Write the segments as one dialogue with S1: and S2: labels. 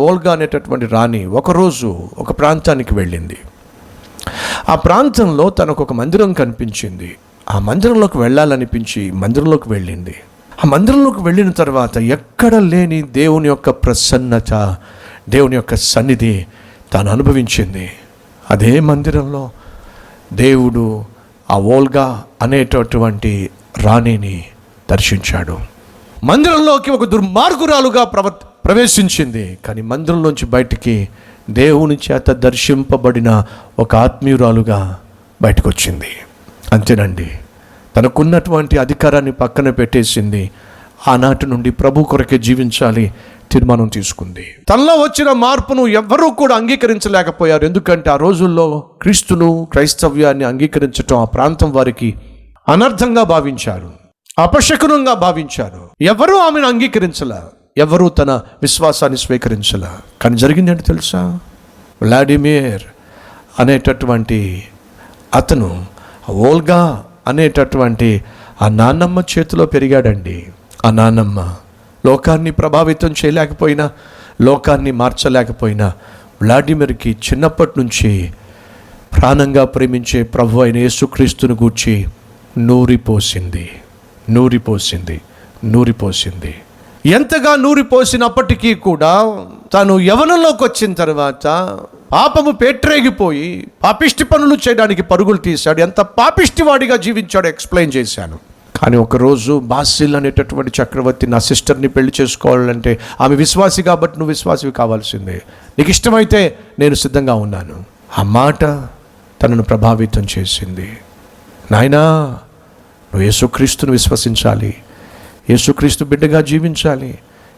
S1: ఓల్గా అనేటటువంటి రాణి ఒకరోజు ఒక ప్రాంతానికి వెళ్ళింది. ఆ ప్రాంతంలో తనకు ఒక మందిరం కనిపించింది. ఆ మందిరంలోకి వెళ్ళాలనిపించి మందిరంలోకి వెళ్ళింది. ఆ మందిరంలోకి వెళ్ళిన తర్వాత ఎక్కడ లేని దేవుని యొక్క ప్రసన్నత, దేవుని యొక్క సన్నిధి తాను అనుభవించింది. అదే మందిరంలో దేవుడు ఆ ఓల్గా అనేటటువంటి రాణిని దర్శించాడు. మందిరంలోకి ఒక దుర్మార్గురాలుగా ప్రవేశించింది. కానీ మందిరంలోంచి బయటికి దేవుని చేత దర్శింపబడిన ఒక ఆత్మీయురాలుగా బయటకు వచ్చింది. అంతేనండి, తనకున్నటువంటి అధికారాన్ని పక్కన పెట్టేసింది. ఆనాటి నుండి ప్రభు కొరకే జీవించాలి తీర్మానం తీసుకుంది. తనలో వచ్చిన మార్పును ఎవ్వరూ కూడా అంగీకరించలేకపోయారు. ఎందుకంటే ఆ రోజుల్లో క్రీస్తును, క్రైస్తవ్యాన్ని అంగీకరించటం ఆ ప్రాంతం వారికి అనర్థంగా భావించారు, అపశకునంగా భావించారు. ఎవరూ ఆమెను అంగీకరించలే, ఎవరూ తన విశ్వాసాన్ని స్వీకరించలే. కానీ జరిగిందంటే తెలుసా? వ్లాడిమిర్ అనేటటువంటి అతను ఓల్గా అనేటటువంటి ఆ నాన్నమ్మ చేతిలో పెరిగాడండి. ఆ నాన్నమ్మ లోకాన్ని ప్రభావితం చేయలేకపోయినా, లోకాన్ని మార్చలేకపోయినా, వ్లాడిమిర్కి చిన్నప్పటి నుంచి ప్రాణంగా ప్రేమించే ప్రభు అయిన యేసుక్రీస్తుని గూర్చి నూరిపోసింది. ఎంతగా నూరిపోసినప్పటికీ కూడా తాను యవ్వనంలోకి వచ్చిన తర్వాత పాపము పేట్రేగిపోయి పాపిష్టి పనులు చేయడానికి పరుగులు తీశాడు. ఎంత పాపిష్టివాడిగా జీవించాడో ఎక్స్ప్లెయిన్ చేశాను. కానీ ఒకరోజు బాసిల్ అనేటటువంటి చక్రవర్తి నా సిస్టర్ని పెళ్లి చేసుకోవాలంటే, ఆమె విశ్వాసి కాబట్టి నువ్వు విశ్వాసివి కావాల్సిందే, నీకు ఇష్టమైతే నేను సిద్ధంగా ఉన్నాను. ఆ మాట తనను ప్రభావితం చేసింది. నాయనా, నువ్వు యేసుక్రీస్తును విశ్వసించాలి, యేసుక్రీస్తు బిడ్డగా జీవించాలి,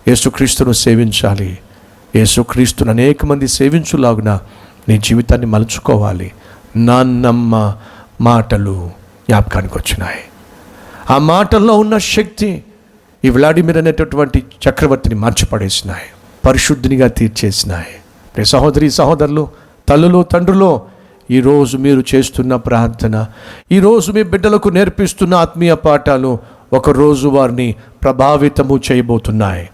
S1: యేసుక్రీస్తును సేవించాలి, యేసుక్రీస్తును అనేక మంది సేవించులాగున నీ జీవితాన్ని మలుచుకోవాలి. నాన్నమ్మ మాటలు జ్ఞాపకానికి వచ్చినాయి. ఆ మాటల్లో ఉన్న శక్తి ఈ వ్లాడిమిర్ అనేటటువంటి చక్రవర్తిని మార్చిపడేసినాయి, పరిశుద్ధినిగా తీర్చేసినాయి. సహోదరి సహోదరులు, తల్లులు తండ్రులు, ఈరోజు మీరు చేస్తున్న ప్రార్థన, ఈరోజు మీ బిడ్డలకు నేర్పిస్తున్న ఆత్మీయ పాఠాలు ఒకరోజు వారిని ప్రభావితము చేయబోతున్నాయి.